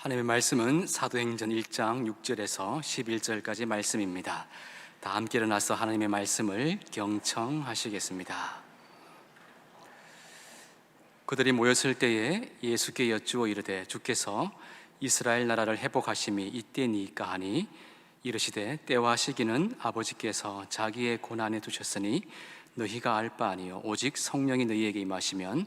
하나님의 말씀은 사도행전 1장 6절에서 11절까지 말씀입니다. 다 함께 일어나서 하나님의 말씀을 경청하시겠습니다. 그들이 모였을 때에 예수께 여쭈어 이르되 주께서 이스라엘 나라를 회복하심이 이때니까 하니 이르시되 때와 시기는 아버지께서 자기의 고난에 두셨으니 너희가 알 바 아니요 오직 성령이 너희에게 임하시면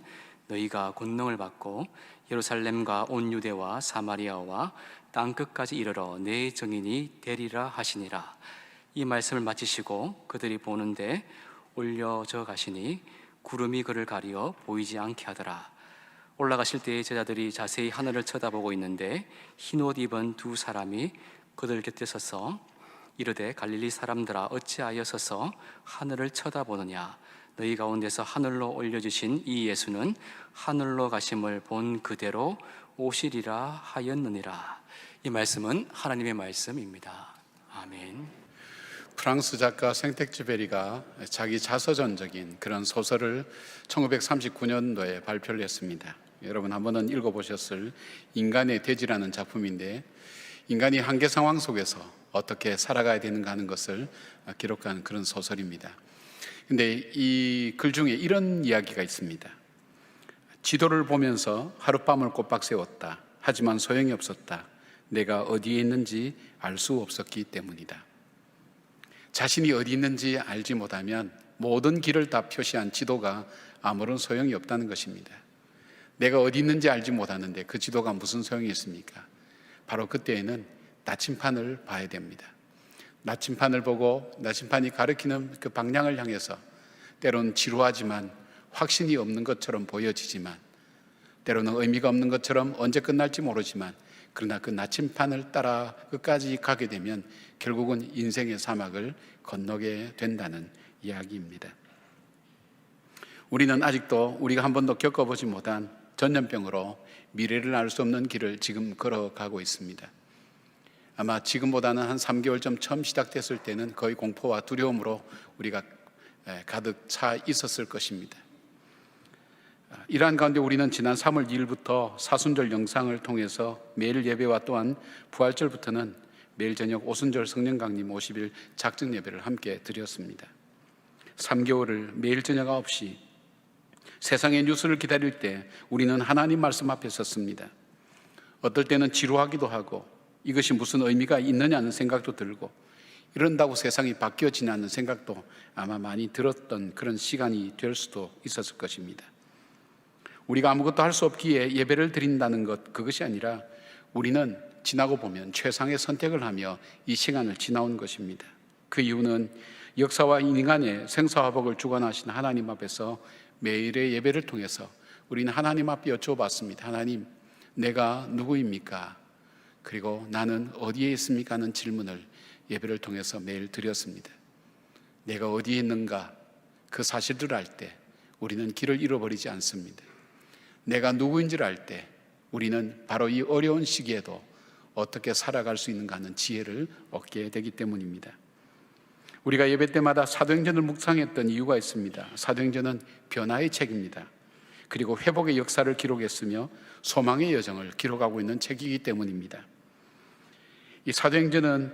너희가 권능을 받고 예루살렘과 온 유대와 사마리아와 땅끝까지 이르러 내 증인이 되리라 하시니라. 이 말씀을 마치시고 그들이 보는데 올려져 가시니 구름이 그를 가리어 보이지 않게 하더라. 올라가실 때에 제자들이 자세히 하늘을 쳐다보고 있는데 흰옷 입은 두 사람이 그들 곁에 서서 이르되 갈릴리 사람들아 어찌하여 서서 하늘을 쳐다보느냐. 너희 가운데서 하늘로 올려주신 이 예수는 하늘로 가심을 본 그대로 오시리라 하였느니라. 이 말씀은 하나님의 말씀입니다. 아멘. 프랑스 작가 생텍쥐베리가 자기 자서전적인 그런 소설을 1939년도에 발표를 했습니다. 여러분 한 번은 읽어보셨을 인간의 대지라는 작품인데, 인간이 한계 상황 속에서 어떻게 살아가야 되는가 하는 것을 기록한 그런 소설입니다. 근데 이 글 중에 이런 이야기가 있습니다. 지도를 보면서 하룻밤을 꼬박 세웠다. 하지만 소용이 없었다. 내가 어디에 있는지 알 수 없었기 때문이다. 자신이 어디 있는지 알지 못하면 모든 길을 다 표시한 지도가 아무런 소용이 없다는 것입니다. 내가 어디 있는지 알지 못하는데 그 지도가 무슨 소용이 있습니까? 바로 그때에는 나침판을 봐야 됩니다. 나침판을 보고 나침판이 가리키는 그 방향을 향해서 때로는 지루하지만 확신이 없는 것처럼 보여지지만, 때로는 의미가 없는 것처럼 언제 끝날지 모르지만, 그러나 그 나침판을 따라 끝까지 가게 되면 결국은 인생의 사막을 건너게 된다는 이야기입니다. 우리는 아직도 우리가 한 번도 겪어보지 못한 전염병으로 미래를 알 수 없는 길을 지금 걸어가고 있습니다. 아마 지금보다는 한 3개월 전 처음 시작됐을 때는 거의 공포와 두려움으로 우리가 가득 차 있었을 것입니다. 이러한 가운데 우리는 지난 3월 2일부터 사순절 영상을 통해서 매일 예배와 또한 부활절부터는 매일 저녁 오순절 성령 강림 50일 작정 예배를 함께 드렸습니다. 3개월을 매일 저녁 9시 세상의 뉴스를 기다릴 때 우리는 하나님 말씀 앞에 섰습니다. 어떨 때는 지루하기도 하고 이것이 무슨 의미가 있느냐는 생각도 들고, 이런다고 세상이 바뀌어지냐는 생각도 아마 많이 들었던 그런 시간이 될 수도 있었을 것입니다. 우리가 아무것도 할 수 없기에 예배를 드린다는 것, 그것이 아니라 우리는 지나고 보면 최상의 선택을 하며 이 시간을 지나온 것입니다. 그 이유는 역사와 인간의 생사화복을 주관하신 하나님 앞에서 매일의 예배를 통해서 우리는 하나님 앞에 여쭤봤습니다. 하나님, 내가 누구입니까? 그리고 나는 어디에 있습니까? 하는 질문을 예배를 통해서 매일 드렸습니다. 내가 어디에 있는가, 그 사실을 알 때 우리는 길을 잃어버리지 않습니다. 내가 누구인지를 알 때 우리는 바로 이 어려운 시기에도 어떻게 살아갈 수 있는가 하는 지혜를 얻게 되기 때문입니다. 우리가 예배 때마다 사도행전을 묵상했던 이유가 있습니다. 사도행전은 변화의 책입니다. 그리고 회복의 역사를 기록했으며 소망의 여정을 기록하고 있는 책이기 때문입니다. 이 사도행전은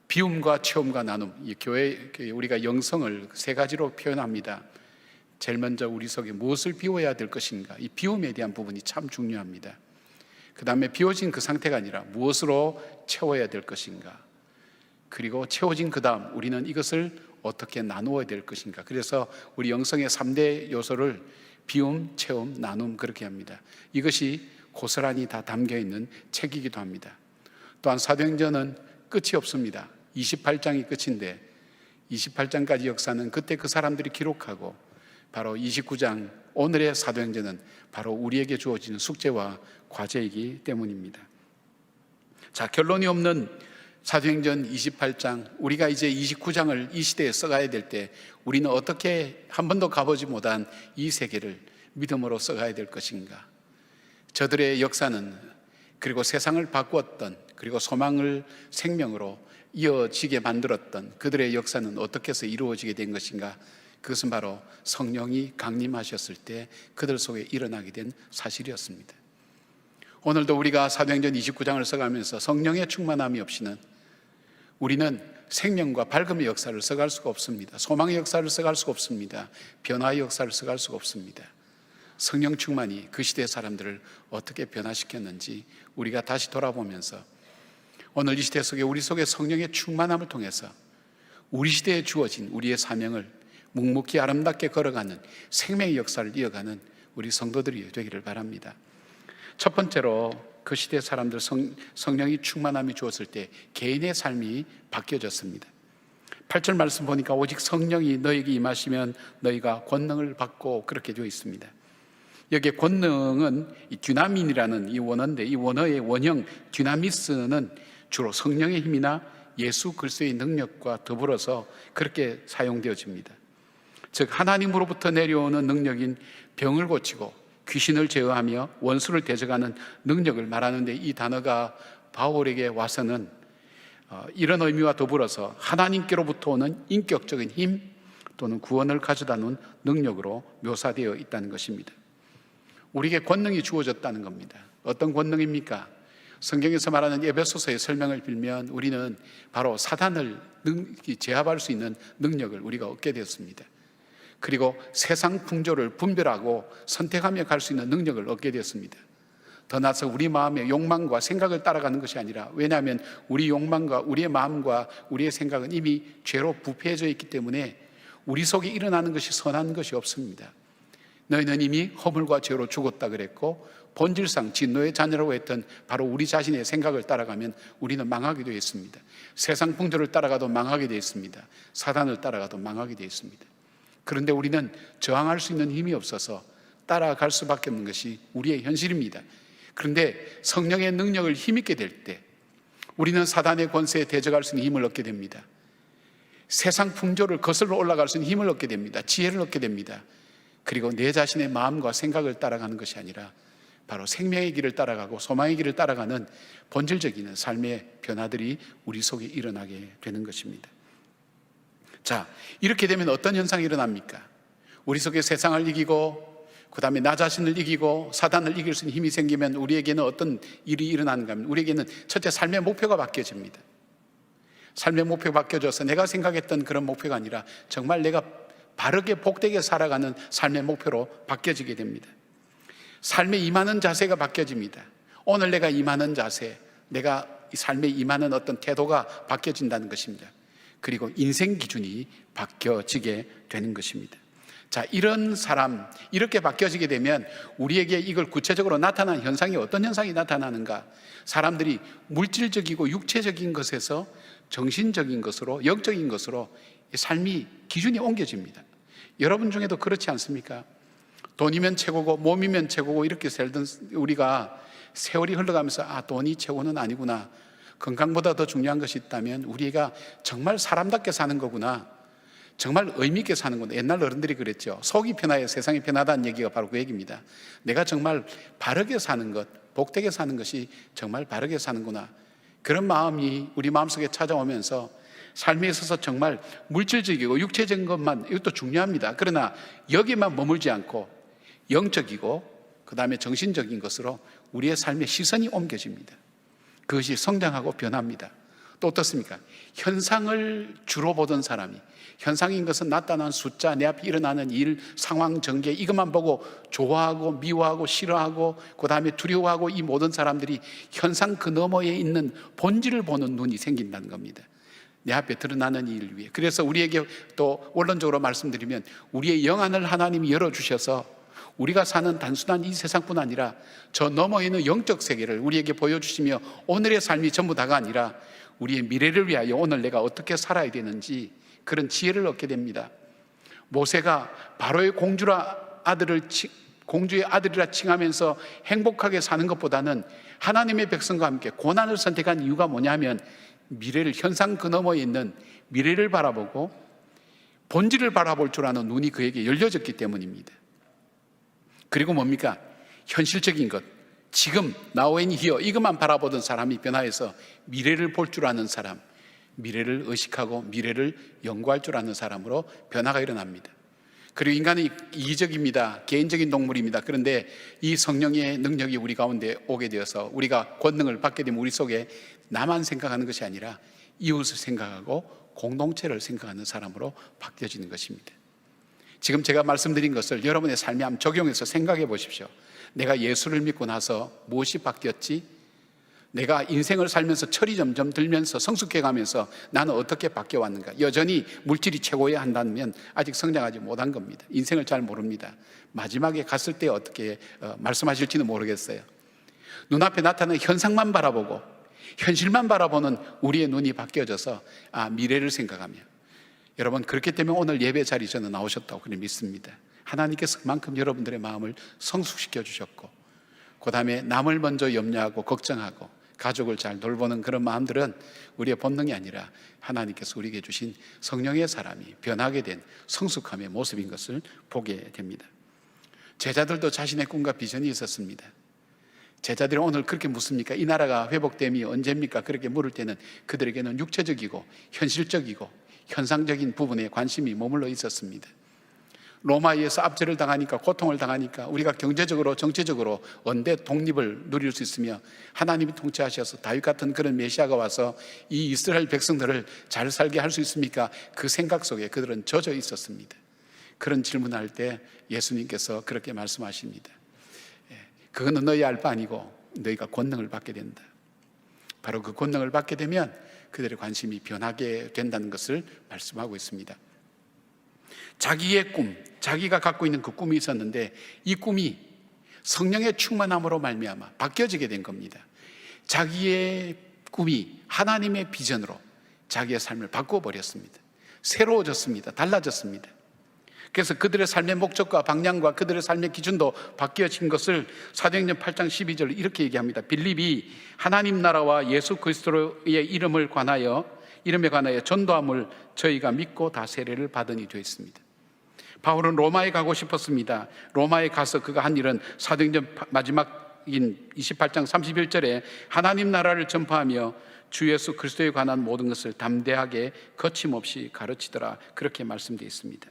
비움과 체험과 나눔, 이 교회 우리가 영성을 세 가지로 표현합니다. 제일 먼저 우리 속에 무엇을 비워야 될 것인가, 이 비움에 대한 부분이 참 중요합니다. 그 다음에 비워진 그 상태가 아니라 무엇으로 채워야 될 것인가, 그리고 채워진 그 다음 우리는 이것을 어떻게 나누어야 될 것인가. 그래서 우리 영성의 3대 요소를 비움, 체험, 나눔 그렇게 합니다. 이것이 고스란히 다 담겨있는 책이기도 합니다. 또한 사도행전은 끝이 없습니다. 28장이 끝인데 28장까지 역사는 그때 그 사람들이 기록하고, 바로 29장 오늘의 사도행전은 바로 우리에게 주어지는 숙제와 과제이기 때문입니다. 자, 결론이 없는 사도행전 28장, 우리가 이제 29장을 이 시대에 써가야 될 때 우리는 어떻게 한 번도 가보지 못한 이 세계를 믿음으로 써가야 될 것인가. 저들의 역사는, 그리고 세상을 바꾸었던, 그리고 소망을 생명으로 이어지게 만들었던 그들의 역사는 어떻게 해서 이루어지게 된 것인가. 그것은 바로 성령이 강림하셨을 때 그들 속에 일어나게 된 사실이었습니다. 오늘도 우리가 사도행전 29장을 써가면서 성령의 충만함이 없이는 우리는 생명과 밝음의 역사를 써갈 수가 없습니다. 소망의 역사를 써갈 수가 없습니다. 변화의 역사를 써갈 수가 없습니다. 성령 충만이 그 시대의 사람들을 어떻게 변화시켰는지 우리가 다시 돌아보면서 오늘 이 시대 속에 우리 속에 성령의 충만함을 통해서 우리 시대에 주어진 우리의 사명을 묵묵히 아름답게 걸어가는 생명의 역사를 이어가는 우리 성도들이 되기를 바랍니다. 첫 번째로 그 시대 사람들 성령이 충만함이 주었을 때 개인의 삶이 바뀌어졌습니다. 8절 말씀 보니까 오직 성령이 너에게 임하시면 너희가 권능을 받고 그렇게 되어 있습니다. 여기에 권능은 이 듀나민이라는 이 원어인데 이 원어의 원형 듀나미스는 주로 성령의 힘이나 예수 그리스도의 능력과 더불어서 그렇게 사용되어집니다. 즉 하나님으로부터 내려오는 능력인 병을 고치고 귀신을 제어하며 원수를 대적하는 능력을 말하는데 이 단어가 바울에게 와서는 이런 의미와 더불어서 하나님께로부터 오는 인격적인 힘 또는 구원을 가져다 놓은 능력으로 묘사되어 있다는 것입니다. 우리에게 권능이 주어졌다는 겁니다. 어떤 권능입니까? 성경에서 말하는 에베소서의 설명을 빌면 우리는 바로 사단을 제압할 수 있는 능력을 우리가 얻게 되었습니다. 그리고 세상 풍조를 분별하고 선택하며 갈 수 있는 능력을 얻게 되었습니다. 더 나아서 우리 마음의 욕망과 생각을 따라가는 것이 아니라, 왜냐하면 우리 욕망과 우리의 마음과 우리의 생각은 이미 죄로 부패해져 있기 때문에 우리 속에 일어나는 것이 선한 것이 없습니다. 너희는 이미 허물과 죄로 죽었다 그랬고 본질상 진노의 자녀라고 했던 바로 우리 자신의 생각을 따라가면 우리는 망하게 되어 있습니다. 세상 풍조를 따라가도 망하게 되어 있습니다. 사단을 따라가도 망하게 되어 있습니다. 그런데 우리는 저항할 수 있는 힘이 없어서 따라갈 수밖에 없는 것이 우리의 현실입니다. 그런데 성령의 능력을 힘있게 될 때 우리는 사단의 권세에 대적할 수 있는 힘을 얻게 됩니다. 세상 풍조를 거슬러 올라갈 수 있는 힘을 얻게 됩니다. 지혜를 얻게 됩니다. 그리고 내 자신의 마음과 생각을 따라가는 것이 아니라 바로 생명의 길을 따라가고 소망의 길을 따라가는 본질적인 삶의 변화들이 우리 속에 일어나게 되는 것입니다. 자, 이렇게 되면 어떤 현상이 일어납니까? 우리 속에 세상을 이기고 그 다음에 나 자신을 이기고 사단을 이길 수 있는 힘이 생기면 우리에게는 어떤 일이 일어나는가 하면 우리에게는 첫째 삶의 목표가 바뀌어집니다. 삶의 목표가 바뀌어져서 내가 생각했던 그런 목표가 아니라 정말 내가 바르게 복되게 살아가는 삶의 목표로 바뀌어지게 됩니다. 삶에 임하는 자세가 바뀌어집니다. 오늘 내가 임하는 자세, 내가 이 삶에 임하는 어떤 태도가 바뀌어진다는 것입니다. 그리고 인생 기준이 바뀌어지게 되는 것입니다. 자, 이런 사람, 이렇게 바뀌어지게 되면 우리에게 이걸 구체적으로 나타나는 현상이 어떤 현상이 나타나는가? 사람들이 물질적이고 육체적인 것에서 정신적인 것으로, 영적인 것으로 삶이 기준이 옮겨집니다. 여러분 중에도 그렇지 않습니까? 돈이면 최고고 몸이면 최고고 이렇게 살던 우리가 세월이 흘러가면서 돈이 최고는 아니구나, 건강보다 더 중요한 것이 있다면 우리가 정말 사람답게 사는 거구나, 정말 의미 있게 사는구나. 옛날 어른들이 그랬죠. 속이 편해야 세상이 편하다는 얘기가 바로 그 얘기입니다. 내가 정말 바르게 사는 것, 복되게 사는 것이 정말 바르게 사는구나, 그런 마음이 우리 마음속에 찾아오면서 삶에 있어서 정말 물질적이고 육체적인 것만, 이것도 중요합니다. 그러나 여기만 머물지 않고 영적이고 그 다음에 정신적인 것으로 우리의 삶의 시선이 옮겨집니다. 그것이 성장하고 변합니다. 또 어떻습니까? 현상을 주로 보던 사람이, 현상인 것은 나타난 숫자, 내 앞에 일어나는 일, 상황, 전개, 이것만 보고 좋아하고 미워하고 싫어하고 그 다음에 두려워하고, 이 모든 사람들이 현상 그 너머에 있는 본질을 보는 눈이 생긴다는 겁니다. 내 앞에 드러나는 일 위에. 그래서 우리에게 또 원론적으로 말씀드리면 우리의 영안을 하나님이 열어주셔서 우리가 사는 단순한 이 세상뿐 아니라 저 너머에 있는 영적 세계를 우리에게 보여주시며 오늘의 삶이 전부 다가 아니라 우리의 미래를 위하여 오늘 내가 어떻게 살아야 되는지 그런 지혜를 얻게 됩니다. 모세가 바로의 공주의 아들이라 칭하면서 행복하게 사는 것보다는 하나님의 백성과 함께 고난을 선택한 이유가 뭐냐면 미래를, 현상 그 너머에 있는 미래를 바라보고 본질을 바라볼 줄 아는 눈이 그에게 열려졌기 때문입니다. 그리고 뭡니까? 현실적인 것, 지금 now and here 이것만 바라보던 사람이 변화해서 미래를 볼 줄 아는 사람, 미래를 의식하고 미래를 연구할 줄 아는 사람으로 변화가 일어납니다. 그리고 인간은 이기적입니다. 개인적인 동물입니다. 그런데 이 성령의 능력이 우리 가운데 오게 되어서 우리가 권능을 받게 되면 우리 속에 나만 생각하는 것이 아니라 이웃을 생각하고 공동체를 생각하는 사람으로 바뀌어지는 것입니다. 지금 제가 말씀드린 것을 여러분의 삶에 한번 적용해서 생각해 보십시오. 내가 예수를 믿고 나서 무엇이 바뀌었지? 내가 인생을 살면서 철이 점점 들면서 성숙해 가면서 나는 어떻게 바뀌어 왔는가? 여전히 물질이 최고여야 한다면 아직 성장하지 못한 겁니다. 인생을 잘 모릅니다. 마지막에 갔을 때 어떻게 말씀하실지는 모르겠어요. 눈앞에 나타나는 현상만 바라보고 현실만 바라보는 우리의 눈이 바뀌어져서 미래를 생각하며, 여러분 그렇기 때문에 오늘 예배 자리 저는 나오셨다고 그렇게 믿습니다. 하나님께서 그만큼 여러분들의 마음을 성숙시켜 주셨고, 그 다음에 남을 먼저 염려하고 걱정하고 가족을 잘 돌보는 그런 마음들은 우리의 본능이 아니라 하나님께서 우리에게 주신 성령의 사람이 변하게 된 성숙함의 모습인 것을 보게 됩니다. 제자들도 자신의 꿈과 비전이 있었습니다. 제자들이 오늘 그렇게 묻습니까? 이 나라가 회복됨이 언제입니까? 그렇게 물을 때는 그들에게는 육체적이고 현실적이고 현상적인 부분에 관심이 머물러 있었습니다. 로마에서 압제를 당하니까, 고통을 당하니까 우리가 경제적으로 정치적으로 언제 독립을 누릴 수 있으며 하나님이 통치하셔서 다윗 같은 그런 메시아가 와서 이 이스라엘 백성들을 잘 살게 할 수 있습니까? 그 생각 속에 그들은 젖어 있었습니다. 그런 질문할 때 예수님께서 그렇게 말씀하십니다. 그거는 너희 알 바 아니고 너희가 권능을 받게 된다. 바로 그 권능을 받게 되면 그들의 관심이 변하게 된다는 것을 말씀하고 있습니다. 자기의 꿈, 자기가 갖고 있는 그 꿈이 있었는데 이 꿈이 성령의 충만함으로 말미암아 바뀌어지게 된 겁니다. 자기의 꿈이 하나님의 비전으로 자기의 삶을 바꿔버렸습니다. 새로워졌습니다. 달라졌습니다. 그래서 그들의 삶의 목적과 방향과 그들의 삶의 기준도 바뀌어진 것을 사도행전 8장 12절 이렇게 얘기합니다. 빌립이 하나님 나라와 예수 그리스도의 이름에 관하여 전도함을 저희가 믿고 다 세례를 받으니 되어 있습니다. 바울은 로마에 가고 싶었습니다. 로마에 가서 그가 한 일은 사도행전 마지막인 28장 31절에 하나님 나라를 전파하며 주 예수 그리스도에 관한 모든 것을 담대하게 거침없이 가르치더라, 그렇게 말씀되어 있습니다.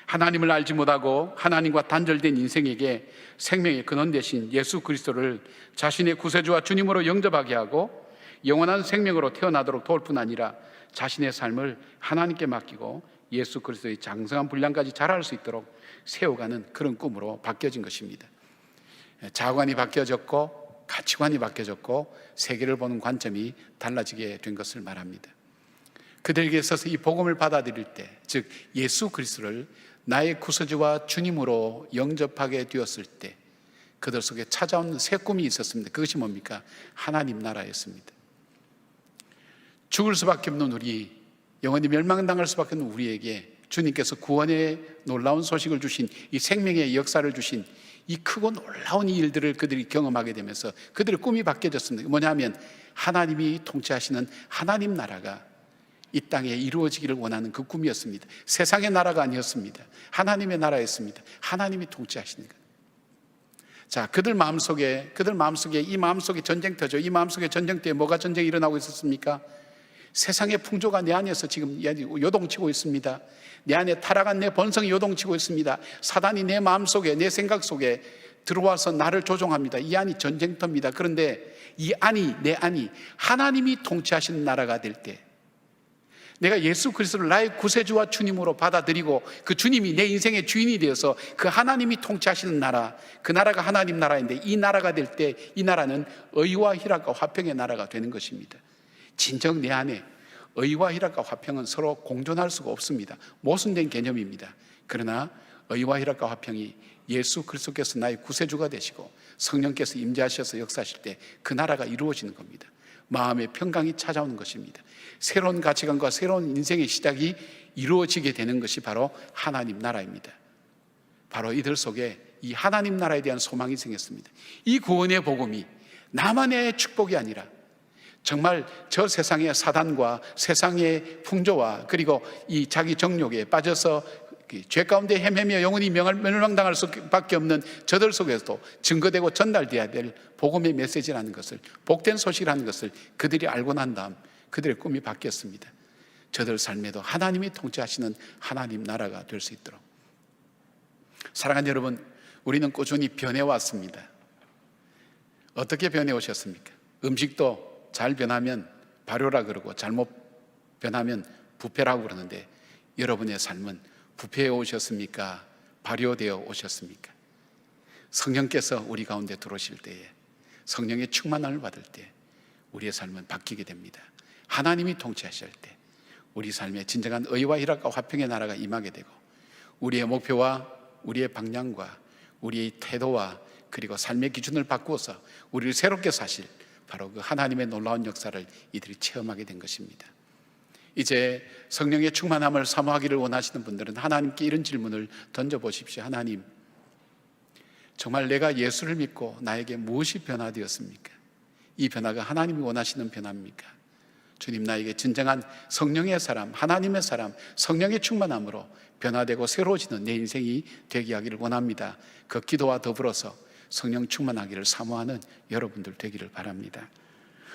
하나님을 알지 못하고 하나님과 단절된 인생에게 생명의 근원 되신 예수 그리스도를 자신의 구세주와 주님으로 영접하게 하고 영원한 생명으로 태어나도록 도울 뿐 아니라 자신의 삶을 하나님께 맡기고 예수 그리스도의 장성한 분량까지 자랄 수 있도록 세워가는 그런 꿈으로 바뀌어진 것입니다. 자관이 바뀌어졌고 가치관이 바뀌어졌고 세계를 보는 관점이 달라지게 된 것을 말합니다. 그들에게 있어서 이 복음을 받아들일 때, 즉 예수 그리스도를 나의 구세주와 주님으로 영접하게 되었을 때 그들 속에 찾아온 새 꿈이 있었습니다. 그것이 뭡니까? 하나님 나라였습니다. 죽을 수밖에 없는 우리, 영원히 멸망당할 수밖에 없는 우리에게 주님께서 구원의 놀라운 소식을 주신, 이 생명의 역사를 주신 이 크고 놀라운 일들을 그들이 경험하게 되면서 그들의 꿈이 바뀌어졌습니다. 뭐냐면 하나님이 통치하시는 하나님 나라가 이 땅에 이루어지기를 원하는 그 꿈이었습니다. 세상의 나라가 아니었습니다. 하나님의 나라였습니다. 하나님이 통치하시는 것. 자, 그들 마음속에 이 마음속에 전쟁터죠. 이 마음속에 전쟁터에 뭐가 전쟁이 일어나고 있었습니까? 세상의 풍조가 내 안에서 지금 요동치고 있습니다. 내 안에 타락한 내 본성이 요동치고 있습니다. 사단이 내 마음속에, 내 생각 속에 들어와서 나를 조종합니다. 이 안이 전쟁터입니다. 그런데 이 안이, 내 안이 하나님이 통치하시는 나라가 될 때, 내가 예수 그리스도를 나의 구세주와 주님으로 받아들이고 그 주님이 내 인생의 주인이 되어서 그 하나님이 통치하시는 나라, 그 나라가 하나님 나라인데 이 나라가 될 때 이 나라는 의와 희락과 화평의 나라가 되는 것입니다. 진정 내 안에 의와 희락과 화평은 서로 공존할 수가 없습니다. 모순된 개념입니다. 그러나 의와 희락과 화평이 예수 그리스도께서 나의 구세주가 되시고 성령께서 임재하셔서 역사하실 때 그 나라가 이루어지는 겁니다. 마음의 평강이 찾아오는 것입니다. 새로운 가치관과 새로운 인생의 시작이 이루어지게 되는 것이 바로 하나님 나라입니다. 바로 이들 속에 이 하나님 나라에 대한 소망이 생겼습니다. 이 구원의 복음이 나만의 축복이 아니라 정말 저 세상의 사단과 세상의 풍조와 그리고 이 자기 정욕에 빠져서 죄 가운데 헤매며 영원히 멸망당할 수밖에 없는 저들 속에서도 증거되고 전달되어야 될 복음의 메시지라는 것을, 복된 소식이라는 것을 그들이 알고 난 다음 그들의 꿈이 바뀌었습니다. 저들 삶에도 하나님이 통치하시는 하나님 나라가 될 수 있도록 사랑하는 여러분, 우리는 꾸준히 변해왔습니다. 어떻게 변해오셨습니까? 음식도 잘 변하면 발효라 그러고 잘못 변하면 부패라고 그러는데, 여러분의 삶은 부패해 오셨습니까? 발효되어 오셨습니까? 성령께서 우리 가운데 들어오실 때에, 성령의 충만함을 받을 때 우리의 삶은 바뀌게 됩니다. 하나님이 통치하실 때 우리 삶에 진정한 의와 희락과 화평의 나라가 임하게 되고, 우리의 목표와 우리의 방향과 우리의 태도와 그리고 삶의 기준을 바꾸어서 우리를 새롭게 사실 바로 그 하나님의 놀라운 역사를 이들이 체험하게 된 것입니다. 이제 성령의 충만함을 사모하기를 원하시는 분들은 하나님께 이런 질문을 던져보십시오. 하나님, 정말 내가 예수를 믿고 나에게 무엇이 변화되었습니까? 이 변화가 하나님이 원하시는 변화입니까? 주님, 나에게 진정한 성령의 사람, 하나님의 사람, 성령의 충만함으로 변화되고 새로워지는 내 인생이 되게 하기를 원합니다. 그 기도와 더불어서 성령 충만하기를 사모하는 여러분들 되기를 바랍니다.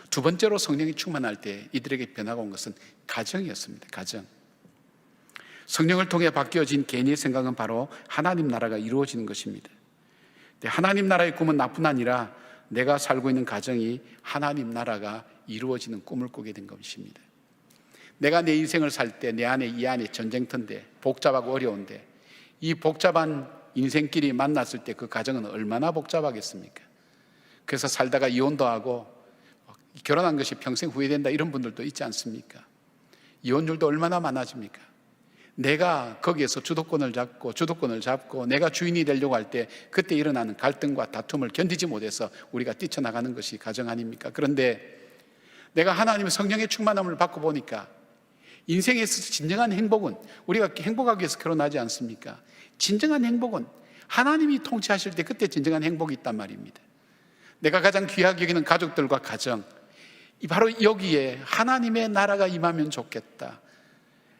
두 번째로 성령이 충만할 때 이들에게 변화가 온 것은 가정이었습니다. 가정. 성령을 통해 바뀌어진 개인의 생각은 바로 하나님 나라가 이루어지는 것입니다. 하나님 나라의 꿈은 나뿐 아니라 내가 살고 있는 가정이 하나님 나라가 이루어지는 꿈을 꾸게 된 것입니다. 내가 내 인생을 살 때 내 안에 이 안에 전쟁터인데, 복잡하고 어려운데, 이 복잡한 인생길이 만났을 때 그 가정은 얼마나 복잡하겠습니까? 그래서 살다가 이혼도 하고 결혼한 것이 평생 후회된다 이런 분들도 있지 않습니까? 이혼율도 얼마나 많아집니까? 내가 거기에서 주도권을 잡고 내가 주인이 되려고 할 때 그때 일어나는 갈등과 다툼을 견디지 못해서 우리가 뛰쳐나가는 것이 가정 아닙니까? 그런데 내가 하나님의 성령의 충만함을 받고 보니까 인생에 있어서 진정한 행복은, 우리가 행복하기 위해서 결혼하지 않습니까? 진정한 행복은 하나님이 통치하실 때 그때 진정한 행복이 있단 말입니다. 내가 가장 귀하게 여기는 가족들과 가정, 바로 여기에 하나님의 나라가 임하면 좋겠다,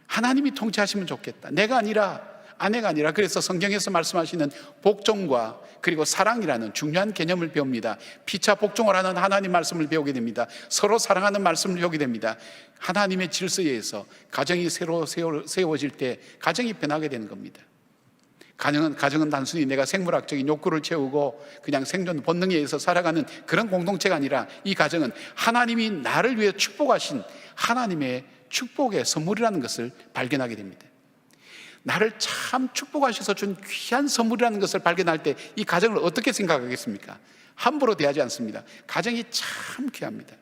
하나님이 통치하시면 좋겠다, 내가 아니라 아내가 아니라. 그래서 성경에서 말씀하시는 복종과 그리고 사랑이라는 중요한 개념을 배웁니다. 피차 복종을 하는 하나님 말씀을 배우게 됩니다. 서로 사랑하는 말씀을 배우게 됩니다. 하나님의 질서에 의해서 가정이 새로 세워질 때 가정이 변하게 되는 겁니다. 가정은 단순히 내가 생물학적인 욕구를 채우고 그냥 생존 본능에 의해서 살아가는 그런 공동체가 아니라, 이 가정은 하나님이 나를 위해 축복하신 하나님의 축복의 선물이라는 것을 발견하게 됩니다. 나를 참 축복하셔서 준 귀한 선물이라는 것을 발견할 때 이 가정을 어떻게 생각하겠습니까? 함부로 대하지 않습니다. 가정이 참 귀합니다.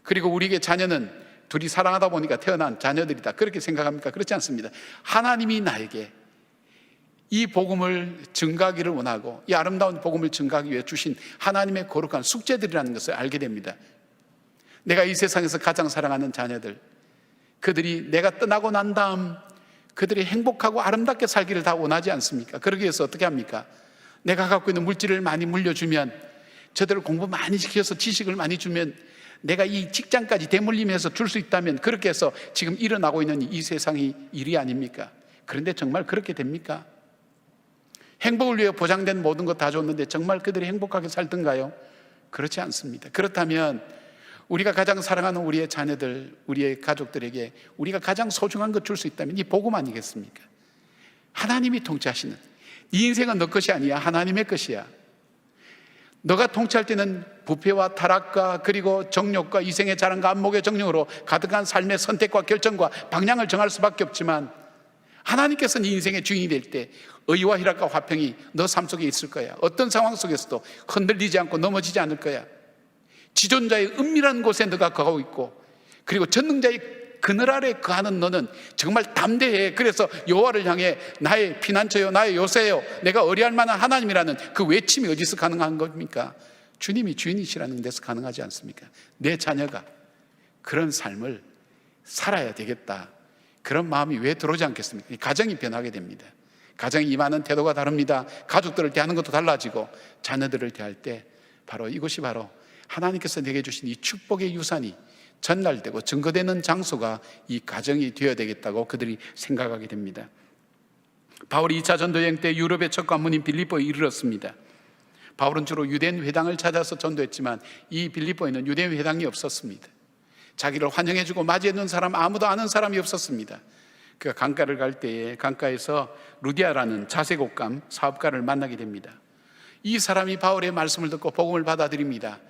그리고 우리에게 자녀는 둘이 사랑하다 보니까 태어난 자녀들이다, 그렇게 생각합니까? 그렇지 않습니다. 하나님이 나에게 이 복음을 증가하기를 원하고 이 아름다운 복음을 증가하기 위해 주신 하나님의 거룩한 숙제들이라는 것을 알게 됩니다. 내가 이 세상에서 가장 사랑하는 자녀들, 그들이 내가 떠나고 난 다음 그들이 행복하고 아름답게 살기를 다 원하지 않습니까? 그러기 위해서 어떻게 합니까? 내가 갖고 있는 물질을 많이 물려주면, 저들을 공부 많이 시켜서 지식을 많이 주면, 내가 이 직장까지 대물림해서 줄 수 있다면, 그렇게 해서 지금 일어나고 있는 이 세상이 일이 아닙니까? 그런데 정말 그렇게 됩니까? 행복을 위해 보장된 모든 것 다 줬는데 정말 그들이 행복하게 살던가요? 그렇지 않습니다. 그렇다면 우리가 가장 사랑하는 우리의 자녀들, 우리의 가족들에게 우리가 가장 소중한 것 줄 수 있다면 이 복음 아니겠습니까? 하나님이 통치하시는, 네 인생은 너 것이 아니야, 하나님의 것이야. 너가 통치할 때는 부패와 타락과 그리고 정욕과 이생의 자랑과 안목의 정령으로 가득한 삶의 선택과 결정과 방향을 정할 수밖에 없지만, 하나님께서 네 인생의 주인이 될 때 의와 희락과 화평이 너 삶 속에 있을 거야. 어떤 상황 속에서도 흔들리지 않고 넘어지지 않을 거야. 지존자의 은밀한 곳에 너가 거하고 있고, 그리고 전능자의 그늘 아래 거하는 너는 정말 담대해. 그래서 여호와를 향해 나의 피난처요, 나의 요새요, 내가 의뢰할 만한 하나님이라는 그 외침이 어디서 가능한 겁니까? 주님이 주인이시라는 데서 가능하지 않습니까? 내 자녀가 그런 삶을 살아야 되겠다, 그런 마음이 왜 들어오지 않겠습니까? 가정이 변하게 됩니다. 가정이 임하는 태도가 다릅니다. 가족들을 대하는 것도 달라지고, 자녀들을 대할 때 바로 이것이 바로 하나님께서 내게 주신 이 축복의 유산이 전달되고 증거되는 장소가 이 가정이 되어야 되겠다고 그들이 생각하게 됩니다. 바울이 2차 전도여행 때 유럽의 첫 관문인 빌립보에 이르렀습니다. 바울은 주로 유대인 회당을 찾아서 전도했지만 이 빌립보에는 유대인 회당이 없었습니다. 자기를 환영해주고 맞이해준 사람, 아무도 아는 사람이 없었습니다. 그가 강가를 갈 때에 강가에서 루디아라는 자색옷감 사업가를 만나게 됩니다. 이 사람이 바울의 말씀을 듣고 복음을 받아들입니다.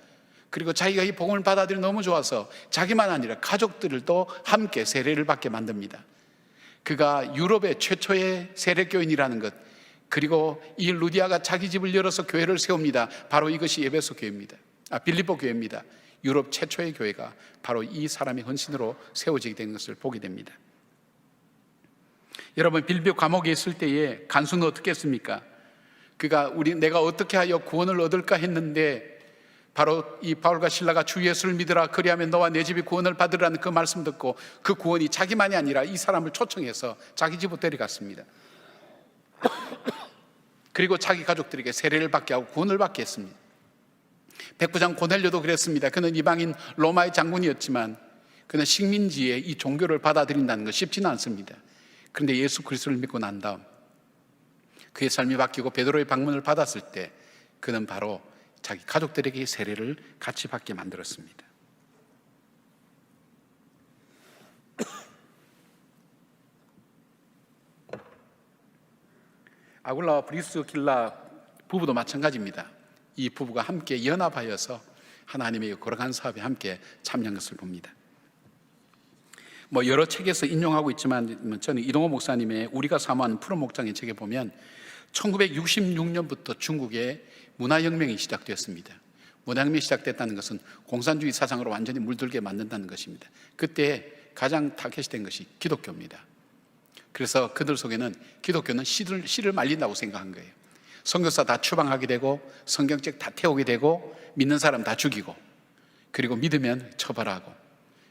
그리고 자기가 이 복음을 받아들이 너무 좋아서 자기만 아니라 가족들도 함께 세례를 받게 만듭니다. 그가 유럽의 최초의 세례교인이라는 것, 그리고 이 루디아가 자기 집을 열어서 교회를 세웁니다. 바로 이것이 에베소 교회입니다. 빌립보 교회입니다. 유럽 최초의 교회가 바로 이 사람의 헌신으로 세워지게 된 것을 보게 됩니다. 여러분, 빌립보 감옥에 있을 때에 간수는 어떻게 했습니까? 그가 내가 어떻게 하여 구원을 얻을까 했는데 바로 이 바울과 실라가 주 예수를 믿으라, 그리하면 너와 내 집이 구원을 받으라는 그 말씀 듣고 그 구원이 자기만이 아니라 이 사람을 초청해서 자기 집으로 데려갔습니다. 그리고 자기 가족들에게 세례를 받게 하고 구원을 받게 했습니다. 백부장 고넬료도 그랬습니다. 그는 이방인 로마의 장군이었지만 그는 식민지의 이 종교를 받아들인다는 것 쉽지는 않습니다. 그런데 예수 그리스도를 믿고 난 다음 그의 삶이 바뀌고 베드로의 방문을 받았을 때 그는 바로 자기 가족들에게 세례를 같이 받게 만들었습니다. 아굴라와 브리스길라 부부도 마찬가지입니다. 이 부부가 함께 연합하여서 하나님의 거룩한 사업에 함께 참여한 것을 봅니다. 여러 책에서 인용하고 있지만 저는 이동호 목사님의 우리가 사모하는 푸른 목장의 책에 보면 1966년부터 중국에 문화혁명이 시작되었습니다. 문화혁명이 시작됐다는 것은 공산주의 사상으로 완전히 물들게 만든다는 것입니다. 그때 가장 타겟이 된 것이 기독교입니다. 그래서 그들 속에는 기독교는 씨를 말린다고 생각한 거예요. 선교사 다 추방하게 되고 성경책 다 태우게 되고 믿는 사람 다 죽이고 그리고 믿으면 처벌하고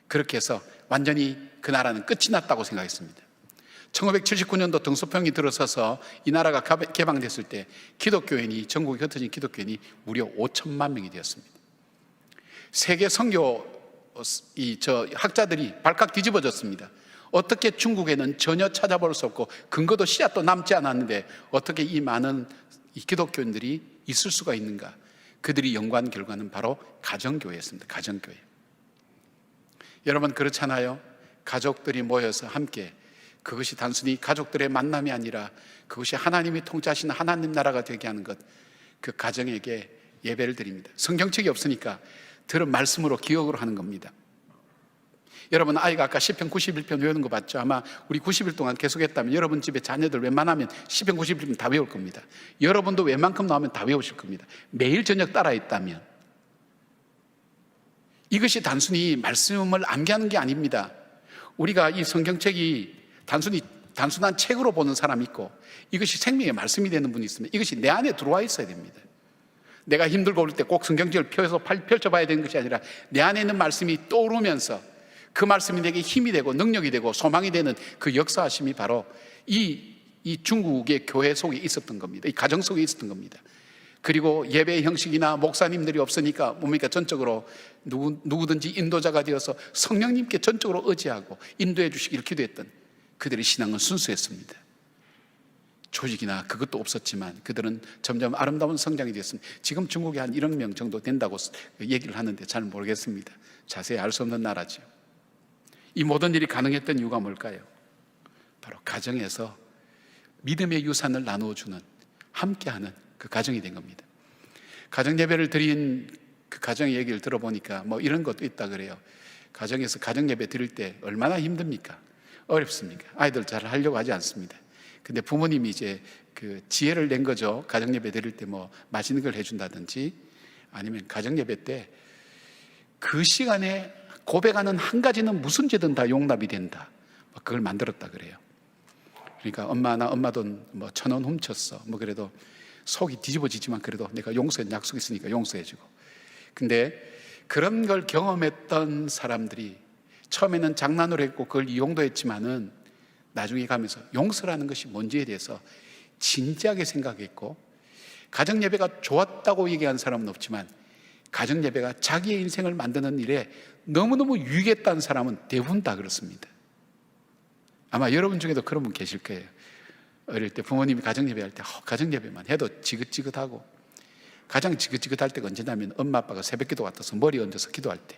그렇게 해서 완전히 그 나라는 끝이 났다고 생각했습니다. 1979년도 등소평이 들어서서 이 나라가 개방됐을 때 기독교인이, 전국에 흩어진 기독교인이 무려 5천만 명이 되었습니다. 세계 선교 학자들이 발칵 뒤집어졌습니다. 어떻게 중국에는 전혀 찾아볼 수 없고 근거도 씨앗도 남지 않았는데 어떻게 이 많은 이 기독교인들이 있을 수가 있는가? 그들이 연구한 결과는 바로 가정교회였습니다. 가정교회. 여러분, 그렇잖아요. 가족들이 모여서 함께, 그것이 단순히 가족들의 만남이 아니라 그것이 하나님이 통치하시는 하나님 나라가 되게 하는 것, 그 가정에게 예배를 드립니다. 성경책이 없으니까 들은 말씀으로 기억으로 하는 겁니다. 여러분, 아이가 아까 시편 91편 외우는 거 봤죠? 아마 우리 90일 동안 계속했다면 여러분 집에 자녀들 웬만하면 시편 91편 다 외울 겁니다. 여러분도 웬만큼 나오면 다 외우실 겁니다. 매일 저녁 따라했다면. 이것이 단순히 말씀을 암기하는 게 아닙니다. 우리가 이 성경책이 단순한 책으로 보는 사람이 있고 이것이 생명의 말씀이 되는 분이 있으면 이것이 내 안에 들어와 있어야 됩니다. 내가 힘들고 올 때 꼭 성경책을 펼쳐봐야 되는 것이 아니라 내 안에 있는 말씀이 떠오르면서 그 말씀이 내게 힘이 되고 능력이 되고 소망이 되는 그 역사하심이 바로 이 중국의 교회 속에 있었던 겁니다. 이 가정 속에 있었던 겁니다. 그리고 예배의 형식이나 목사님들이 없으니까 뭡니까? 전적으로 누구든지 인도자가 되어서 성령님께 전적으로 의지하고 인도해 주시기를 기도했던 그들의 신앙은 순수했습니다. 조직이나 그것도 없었지만 그들은 점점 아름다운 성장이 되었습니다. 지금 중국에 한 1억 명 정도 된다고 얘기를 하는데 잘 모르겠습니다. 자세히 알 수 없는 나라죠. 이 모든 일이 가능했던 이유가 뭘까요? 바로 가정에서 믿음의 유산을 나누어주는, 함께하는 그 가정이 된 겁니다. 가정 예배를 드린 그 가정의 얘기를 들어보니까 이런 것도 있다 그래요. 가정에서 가정 예배 드릴 때 얼마나 힘듭니까? 어렵습니까? 아이들 잘 하려고 하지 않습니다. 근데 부모님이 이제 그 지혜를 낸 거죠. 가정 예배 드릴 때 맛있는 걸 해준다든지 아니면 가정 예배 때 그 시간에 고백하는 한 가지는 무슨 죄든 다 용납이 된다. 그걸 만들었다 그래요. 그러니까 나 엄마 돈 1,000원 훔쳤어. 그래도 속이 뒤집어지지만 그래도 내가 용서해, 약속 있으니까 용서해주고. 근데 그런 걸 경험했던 사람들이 처음에는 장난으로 했고 그걸 이용도 했지만은 나중에 가면서 용서라는 것이 뭔지에 대해서 진지하게 생각했고, 가정 예배가 좋았다고 얘기한 사람은 없지만 가정 예배가 자기의 인생을 만드는 일에 너무너무 유익했다는 사람은 대부분 다 그렇습니다. 아마 여러분 중에도 그런 분 계실 거예요. 어릴 때 부모님이 가정 예배할 때 가정 예배만 해도 지긋지긋하고, 가장 지긋지긋할 때가 언제냐면 엄마 아빠가 새벽 기도 같아서 머리 얹어서 기도할 때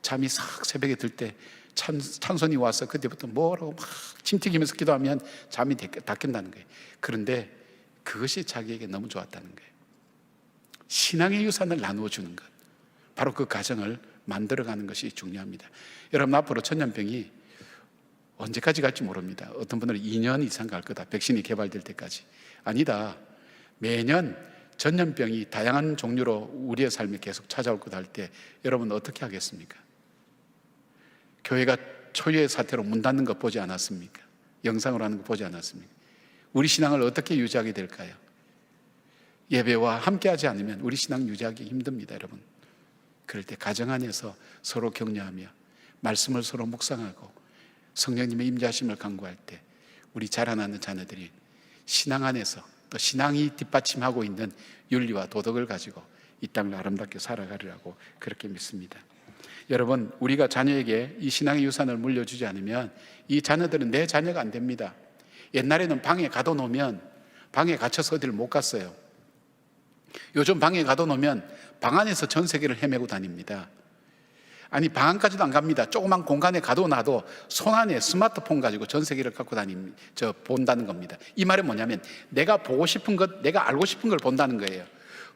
잠이 싹 새벽에 들 때 찬송이 와서 그때부터 뭐라고 막 침튀기면서 기도하면 잠이 다 깬다는 거예요. 그런데 그것이 자기에게 너무 좋았다는 거예요. 신앙의 유산을 나누어 주는 것, 바로 그 가정을 만들어가는 것이 중요합니다. 여러분, 앞으로 전염병이 언제까지 갈지 모릅니다. 어떤 분들은 2년 이상 갈 거다, 백신이 개발될 때까지. 아니다. 매년 전염병이 다양한 종류로 우리의 삶에 계속 찾아올 거다 할 때 여러분 어떻게 하겠습니까? 교회가 초유의 사태로 문 닫는 것 보지 않았습니까? 영상으로 하는 거 보지 않았습니까? 우리 신앙을 어떻게 유지하게 될까요? 예배와 함께하지 않으면 우리 신앙 유지하기 힘듭니다, 여러분. 그럴 때 가정 안에서 서로 격려하며 말씀을 서로 묵상하고 성령님의 임재하심을 간구할 때 우리 자라나는 자녀들이 신앙 안에서 또 신앙이 뒷받침하고 있는 윤리와 도덕을 가지고 이 땅을 아름답게 살아가리라고 그렇게 믿습니다. 여러분, 우리가 자녀에게 이 신앙의 유산을 물려주지 않으면 이 자녀들은 내 자녀가 안 됩니다. 옛날에는 방에 가둬놓으면 방에 갇혀서 어디를 못 갔어요. 요즘 방에 가둬놓으면 방 안에서 전 세계를 헤매고 다닙니다. 아니, 방 안까지도 안 갑니다. 조그만 공간에 가둬놔도 손 안에 스마트폰 가지고 전 세계를 갖고 본다는 겁니다. 이 말은 뭐냐면 내가 보고 싶은 것, 내가 알고 싶은 걸 본다는 거예요.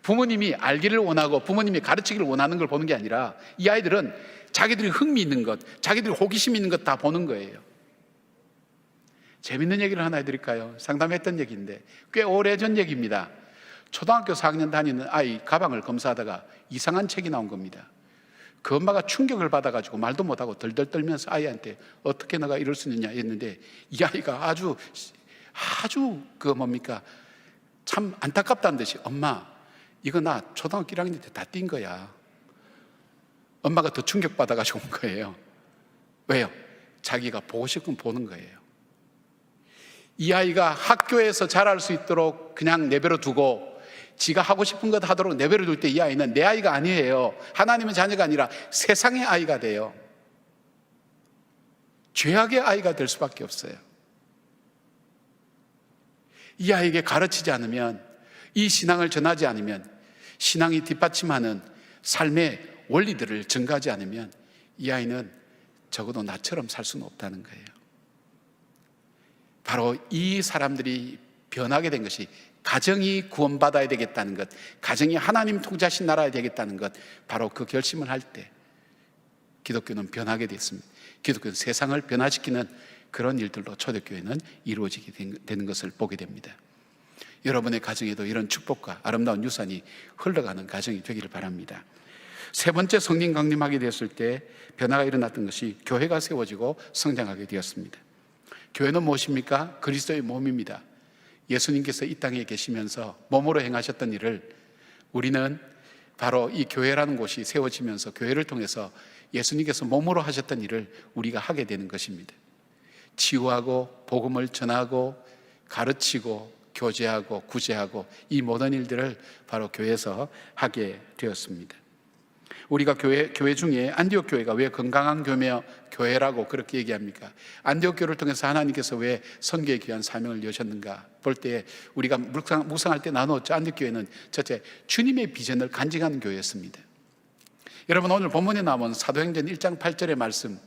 부모님이 알기를 원하고 부모님이 가르치기를 원하는 걸 보는 게 아니라 이 아이들은 자기들이 흥미 있는 것, 자기들이 호기심 있는 것 다 보는 거예요. 재밌는 얘기를 하나 해드릴까요? 상담했던 얘기인데 꽤 오래전 얘기입니다. 초등학교 4학년 다니는 아이 가방을 검사하다가 이상한 책이 나온 겁니다. 그 엄마가 충격을 받아가지고 말도 못하고 덜덜 떨면서 아이한테 어떻게 너가 이럴 수 있느냐 했는데 이 아이가 아주 참 안타깝다는 듯이 엄마, 이거 나 초등학교 1학년 때 다 띈 거야. 엄마가 더 충격받아가지고 온 거예요. 왜요? 자기가 보고 싶으면 보는 거예요. 이 아이가 학교에서 잘할 수 있도록 그냥 내버려 두고 지가 하고 싶은 것 하도록 내버려 둘 때 이 아이는 내 아이가 아니에요. 하나님의 자녀가 아니라 세상의 아이가 돼요. 죄악의 아이가 될 수밖에 없어요. 이 아이에게 가르치지 않으면, 이 신앙을 전하지 않으면, 신앙이 뒷받침하는 삶의 원리들을 증가하지 않으면 이 아이는 적어도 나처럼 살 수는 없다는 거예요. 바로 이 사람들이 변하게 된 것이 가정이 구원받아야 되겠다는 것, 가정이 하나님 통치하신 나라야 되겠다는 것, 바로 그 결심을 할 때 기독교는 변하게 됐습니다. 기독교는 세상을 변화시키는 그런 일들로 초대교회는 이루어지게 되는 것을 보게 됩니다. 여러분의 가정에도 이런 축복과 아름다운 유산이 흘러가는 가정이 되기를 바랍니다. 세 번째, 성령 강림하게 되었을 때 변화가 일어났던 것이 교회가 세워지고 성장하게 되었습니다. 교회는 무엇입니까? 그리스도의 몸입니다. 예수님께서 이 땅에 계시면서 몸으로 행하셨던 일을 우리는 바로 이 교회라는 곳이 세워지면서 교회를 통해서 예수님께서 몸으로 하셨던 일을 우리가 하게 되는 것입니다. 치유하고 복음을 전하고 가르치고 교제하고 구제하고 이 모든 일들을 바로 교회에서 하게 되었습니다. 우리가 교회 중에 안디옥 교회가 왜 건강한 교회라고 그렇게 얘기합니까? 안디옥 교회를 통해서 하나님께서 왜 선교의 귀한 사명을 여셨는가 볼 때 우리가 묵상할 때 나누었죠. 안디옥 교회는 첫째, 주님의 비전을 간직하는 교회였습니다. 여러분, 오늘 본문에 나온 사도행전 1장 8절의 말씀,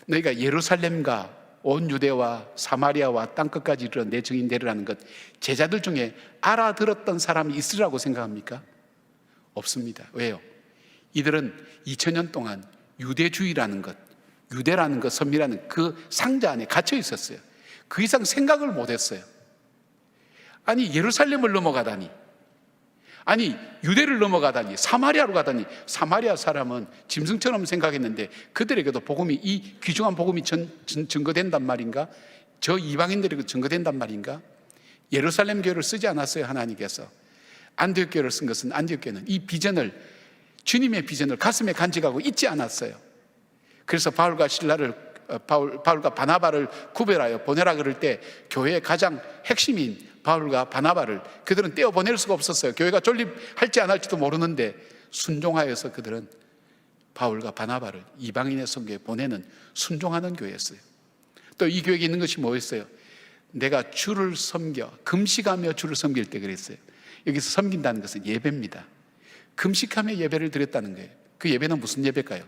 너희가 예루살렘과 온 유대와 사마리아와 땅끝까지 이르러 내 증인 되리라는 것, 제자들 중에 알아들었던 사람이 있으라고 생각합니까? 없습니다. 왜요? 이들은 2000년 동안 유대주의라는 것, 유대라는 것, 선미라는 그 상자 안에 갇혀 있었어요. 그 이상 생각을 못했어요. 아니, 예루살렘을 넘어가다니, 아니 유대를 넘어가다니, 사마리아로 가다니. 사마리아 사람은 짐승처럼 생각했는데 그들에게도 복음이, 이 귀중한 복음이 증거된단 말인가? 저 이방인들에게 증거된단 말인가? 예루살렘 교회를 쓰지 않았어요. 하나님께서 안디옥 교회를 쓴 것은, 안디옥 교회는 이 비전을, 주님의 비전을 가슴에 간직하고 잊지 않았어요. 그래서 바울과 바나바를 구별하여 보내라 그럴 때 교회의 가장 핵심인 바울과 바나바를 그들은 떼어 보낼 수가 없었어요. 교회가 존립할지 안 할지도 모르는데 순종하여서 그들은 바울과 바나바를 이방인의 선교에 보내는 순종하는 교회였어요. 또 이 교회에 있는 것이 뭐였어요? 내가 주를 섬겨 금식하며 주를 섬길 때 그랬어요. 여기서 섬긴다는 것은 예배입니다. 금식하며 예배를 드렸다는 거예요. 그 예배는 무슨 예배일까요?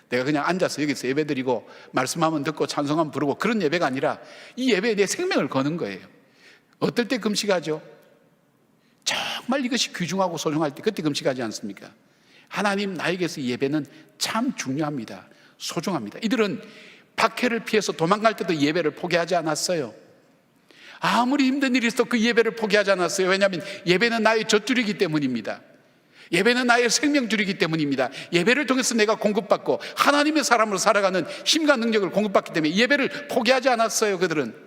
내가 그냥 앉아서 여기서 예배드리고 말씀하면 듣고 찬송하면 부르고 그런 예배가 아니라 이 예배에 내 생명을 거는 거예요. 어떨 때 금식하죠? 정말 이것이 귀중하고 소중할 때 그때 금식하지 않습니까? 하나님, 나에게서 이 예배는 참 중요합니다. 소중합니다. 이들은 박해를 피해서 도망갈 때도 예배를 포기하지 않았어요. 아무리 힘든 일이 있어도 그 예배를 포기하지 않았어요. 왜냐하면 예배는 나의 젖줄이기 때문입니다. 예배는 나의 생명줄이기 때문입니다. 예배를 통해서 내가 공급받고 하나님의 사람으로 살아가는 힘과 능력을 공급받기 때문에 예배를 포기하지 않았어요. 그들은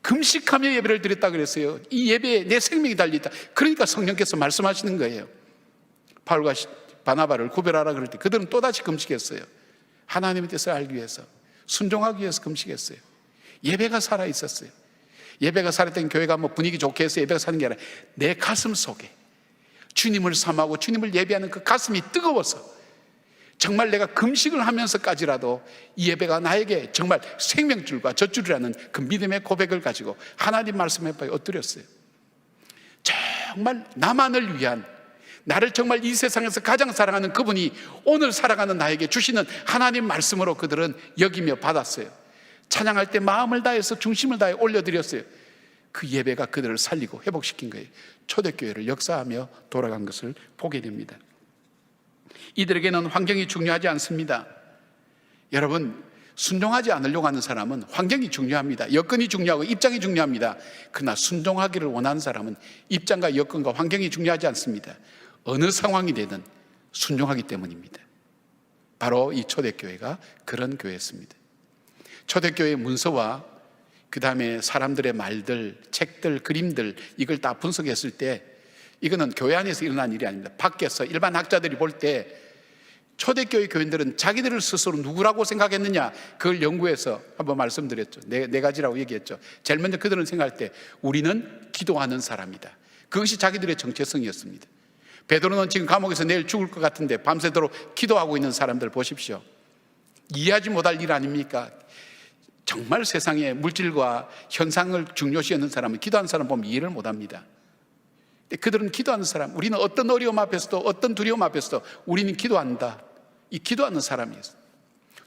금식하며 예배를 드렸다 그랬어요. 이 예배에 내 생명이 달려있다. 그러니까 성령께서 말씀하시는 거예요. 바울과 바나바를 구별하라 그럴 때 그들은 또다시 금식했어요. 하나님의 뜻을 알기 위해서, 순종하기 위해서 금식했어요. 예배가 살아있었어요. 예배가 살아있던 교회가 뭐 분위기 좋게 해서 예배가 사는 게 아니라 내 가슴 속에 주님을 삼하고 주님을 예배하는 그 가슴이 뜨거워서 정말 내가 금식을 하면서까지라도 이 예배가 나에게 정말 생명줄과 젖줄이라는 그 믿음의 고백을 가지고 하나님 말씀에 엎드렸어요. 정말 나만을 위한, 나를 정말 이 세상에서 가장 사랑하는 그분이 오늘 살아가는 나에게 주시는 하나님 말씀으로 그들은 여기며 받았어요. 찬양할 때 마음을 다해서 중심을 다해 올려드렸어요. 그 예배가 그들을 살리고 회복시킨 거예요. 초대교회를 역사하며 돌아간 것을 보게 됩니다. 이들에게는 환경이 중요하지 않습니다. 여러분, 순종하지 않으려고 하는 사람은 환경이 중요합니다. 여건이 중요하고 입장이 중요합니다. 그러나 순종하기를 원하는 사람은 입장과 여건과 환경이 중요하지 않습니다. 어느 상황이 되든 순종하기 때문입니다. 바로 이 초대교회가 그런 교회였습니다. 초대교회의 문서와 그 다음에 사람들의 말들, 책들, 그림들, 이걸 다 분석했을 때 이거는 교회 안에서 일어난 일이 아닙니다. 밖에서 일반 학자들이 볼 때 초대교회 교인들은 자기들을 스스로 누구라고 생각했느냐, 그걸 연구해서 한번 말씀드렸죠. 네 가지라고 얘기했죠. 제일 먼저 그들은 생각할 때 우리는 기도하는 사람이다. 그것이 자기들의 정체성이었습니다. 베드로는 지금 감옥에서 내일 죽을 것 같은데 밤새도록 기도하고 있는 사람들 보십시오. 이해하지 못할 일 아닙니까? 정말 세상에 물질과 현상을 중요시 여는 사람은 기도하는 사람 보면 이해를 못합니다. 그들은 기도하는 사람, 우리는 어떤 어려움 앞에서도 어떤 두려움 앞에서도 우리는 기도한다. 이 기도하는 사람이었어요.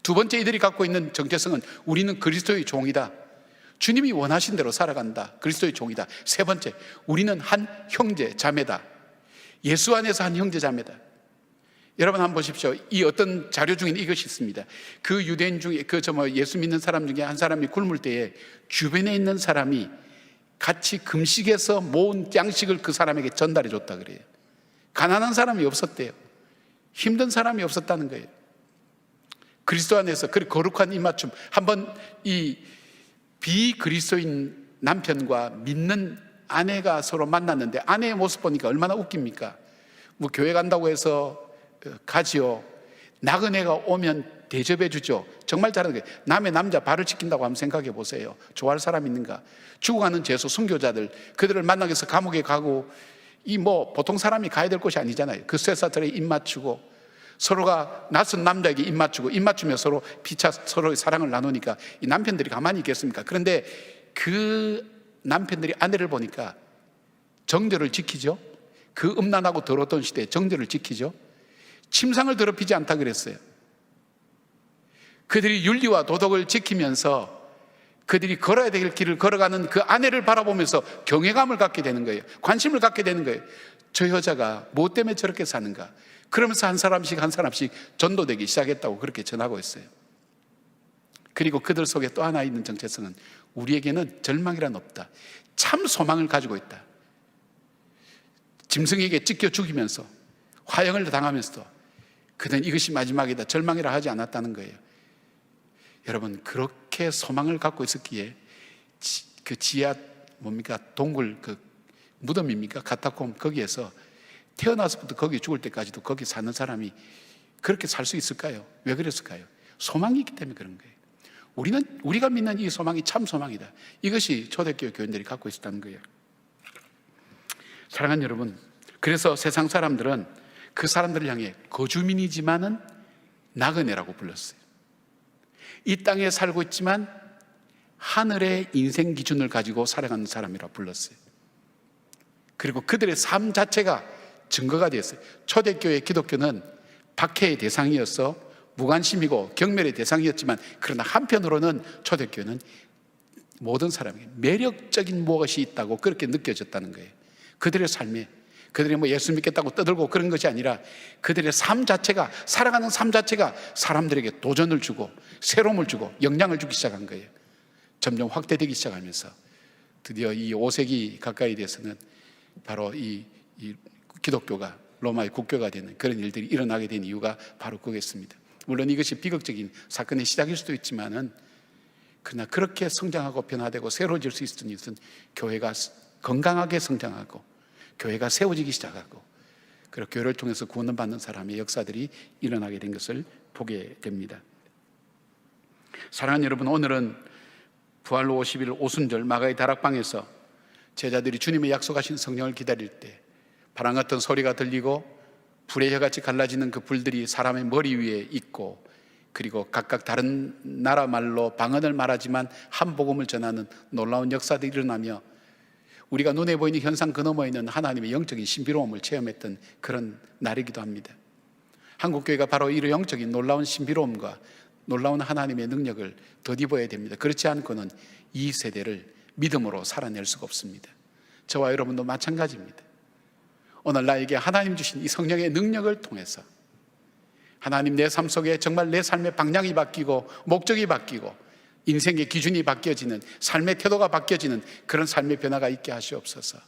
두 번째, 이들이 갖고 있는 정체성은 우리는 그리스도의 종이다. 주님이 원하신 대로 살아간다. 그리스도의 종이다. 세 번째, 우리는 한 형제 자매다. 예수 안에서 한 형제 자매다. 여러분 한번 보십시오. 이 어떤 자료 중에 이것이 있습니다. 그 유대인 중에 예수 믿는 사람 중에 한 사람이 굶을 때에 주변에 있는 사람이 같이 금식해서 모은 양식을 그 사람에게 전달해 줬다 그래요. 가난한 사람이 없었대요. 힘든 사람이 없었다는 거예요. 그리스도 안에서 그 거룩한 입맞춤. 한번 이 비그리스도인 남편과 믿는 아내가 서로 만났는데 아내의 모습 보니까 얼마나 웃깁니까? 뭐 교회 간다고 해서 가지요. 나그네가 오면 대접해 주죠. 정말 잘하는 거예요. 남의 남자 발을 지킨다고 한번 생각해 보세요. 좋아할 사람 있는가? 죽어가는 죄수 순교자들, 그들을 만나기 위해서 감옥에 가고, 이 뭐 보통 사람이 가야 될 곳이 아니잖아요. 그 쇠사슬에 입 맞추고 서로가 낯선 남자에게 입 맞추고 입 맞추며 서로 피차 서로의 사랑을 나누니까 이 남편들이 가만히 있겠습니까? 그런데 그 남편들이 아내를 보니까 정절을 지키죠. 그 음란하고 더러웠던 시대에 정절을 지키죠. 침상을 더럽히지 않다 그랬어요. 그들이 윤리와 도덕을 지키면서 그들이 걸어야 될 길을 걸어가는 그 아내를 바라보면서 경외감을 갖게 되는 거예요. 관심을 갖게 되는 거예요. 저 여자가 뭐 때문에 저렇게 사는가? 그러면서 한 사람씩 전도되기 시작했다고 그렇게 전하고 있어요. 그리고 그들 속에 또 하나 있는 정체성은 우리에게는 절망이란 없다. 참 소망을 가지고 있다. 짐승에게 찢겨 죽이면서 화형을 당하면서도 그는 이것이 마지막이다, 절망이라 하지 않았다는 거예요. 여러분, 그렇게 소망을 갖고 있었기에 그 지하 동굴 그 무덤입니까? 카타콤, 거기에서 태어나서부터 거기 죽을 때까지도 거기 사는 사람이 그렇게 살 수 있을까요? 왜 그랬을까요? 소망이 있기 때문에 그런 거예요. 우리가 믿는 이 소망이 참 소망이다. 이것이 초대교회 교인들이 갖고 있었다는 거예요. 사랑하는 여러분, 그래서 세상 사람들은 그 사람들을 향해 거주민이지만은 나그네라고 불렀어요. 이 땅에 살고 있지만 하늘의 인생 기준을 가지고 살아가는 사람이라 불렀어요. 그리고 그들의 삶 자체가 증거가 되었어요. 초대교회 기독교는 박해의 대상이었어 무관심이고 경멸의 대상이었지만, 그러나 한편으로는 초대교회는 모든 사람에게 매력적인 무엇이 있다고 그렇게 느껴졌다는 거예요. 그들의 삶에, 그들이 뭐 예수 믿겠다고 떠들고 그런 것이 아니라 그들의 삶 자체가, 살아가는 삶 자체가 사람들에게 도전을 주고 새로움을 주고 영향을 주기 시작한 거예요. 점점 확대되기 시작하면서 드디어 이 5세기 가까이 돼서는 바로 이 기독교가 로마의 국교가 되는 그런 일들이 일어나게 된 이유가 바로 그거였습니다. 물론 이것이 비극적인 사건의 시작일 수도 있지만은, 그러나 그렇게 성장하고 변화되고 새로워질 수 있는 것은 교회가 건강하게 성장하고 교회가 세워지기 시작하고, 그리고 교회를 통해서 구원을 받는 사람의 역사들이 일어나게 된 것을 보게 됩니다. 사랑하는 여러분, 오늘은 부활 50일 오순절 마가의 다락방에서 제자들이 주님의 약속하신 성령을 기다릴 때 바람 같은 소리가 들리고 불의 혀같이 갈라지는 그 불들이 사람의 머리 위에 있고, 그리고 각각 다른 나라 말로 방언을 말하지만 한 복음을 전하는 놀라운 역사들이 일어나며, 우리가 눈에 보이는 현상 그 너머에 있는 하나님의 영적인 신비로움을 체험했던 그런 날이기도 합니다. 한국교회가 바로 이런 영적인 놀라운 신비로움과 놀라운 하나님의 능력을 덧입어야 됩니다. 그렇지 않고는 이 세대를 믿음으로 살아낼 수가 없습니다. 저와 여러분도 마찬가지입니다. 오늘 나에게 하나님 주신 이 성령의 능력을 통해서 하나님, 내 삶 속에 정말 내 삶의 방향이 바뀌고 목적이 바뀌고 인생의 기준이 바뀌어지는, 삶의 태도가 바뀌어지는 그런 삶의 변화가 있게 하시옵소서.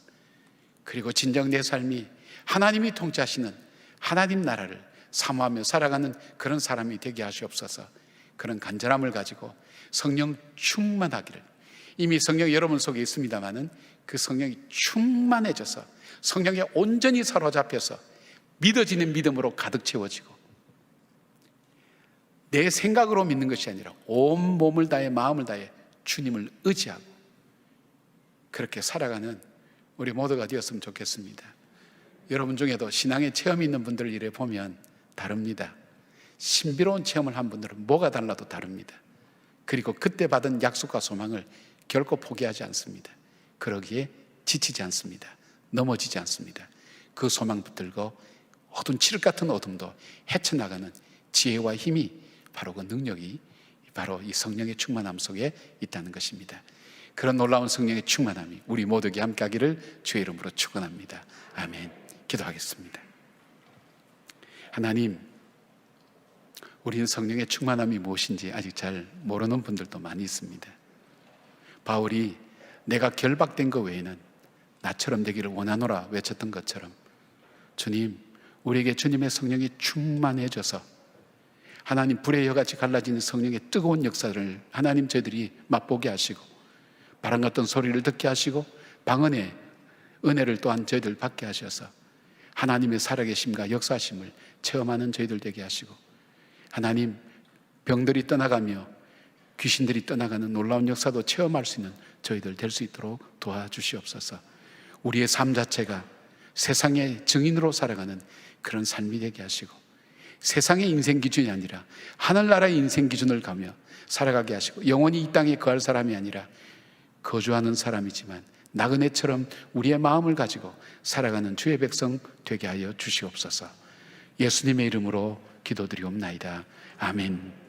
그리고 진정 내 삶이 하나님이 통치하시는 하나님 나라를 사모하며 살아가는 그런 사람이 되게 하시옵소서. 그런 간절함을 가지고 성령 충만하기를, 이미 성령이 여러분 속에 있습니다마는 그 성령이 충만해져서 성령에 온전히 사로잡혀서 믿어지는 믿음으로 가득 채워지고, 내 생각으로 믿는 것이 아니라 온 몸을 다해 마음을 다해 주님을 의지하고 그렇게 살아가는 우리 모두가 되었으면 좋겠습니다. 여러분 중에도 신앙의 체험이 있는 분들을 이래 보면 다릅니다. 신비로운 체험을 한 분들은 뭐가 달라도 다릅니다. 그리고 그때 받은 약속과 소망을 결코 포기하지 않습니다. 그러기에 지치지 않습니다. 넘어지지 않습니다. 그 소망 붙들고 어두운 칠흑 같은 어둠도 헤쳐나가는 지혜와 힘이, 바로 그 능력이 바로 이 성령의 충만함 속에 있다는 것입니다. 그런 놀라운 성령의 충만함이 우리 모두에게 함께 하기를 주의 이름으로 축원합니다. 아멘. 기도하겠습니다. 하나님, 우리는 성령의 충만함이 무엇인지 아직 잘 모르는 분들도 많이 있습니다. 바울이 내가 결박된 것 외에는 나처럼 되기를 원하노라 외쳤던 것처럼, 주님, 우리에게 주님의 성령이 충만해져서 하나님, 불의 혀같이 갈라지는 성령의 뜨거운 역사를 하나님 저희들이 맛보게 하시고, 바람 같은 소리를 듣게 하시고, 방언의 은혜를 또한 저희들 받게 하셔서 하나님의 살아계심과 역사심을 체험하는 저희들 되게 하시고, 하나님, 병들이 떠나가며 귀신들이 떠나가는 놀라운 역사도 체험할 수 있는 저희들 될 수 있도록 도와주시옵소서. 우리의 삶 자체가 세상의 증인으로 살아가는 그런 삶이 되게 하시고, 세상의 인생 기준이 아니라 하늘나라의 인생 기준을 가며 살아가게 하시고, 영원히 이 땅에 거할 사람이 아니라 거주하는 사람이지만 나그네처럼 우리의 마음을 가지고 살아가는 주의 백성 되게 하여 주시옵소서. 예수님의 이름으로 기도드리옵나이다. 아멘.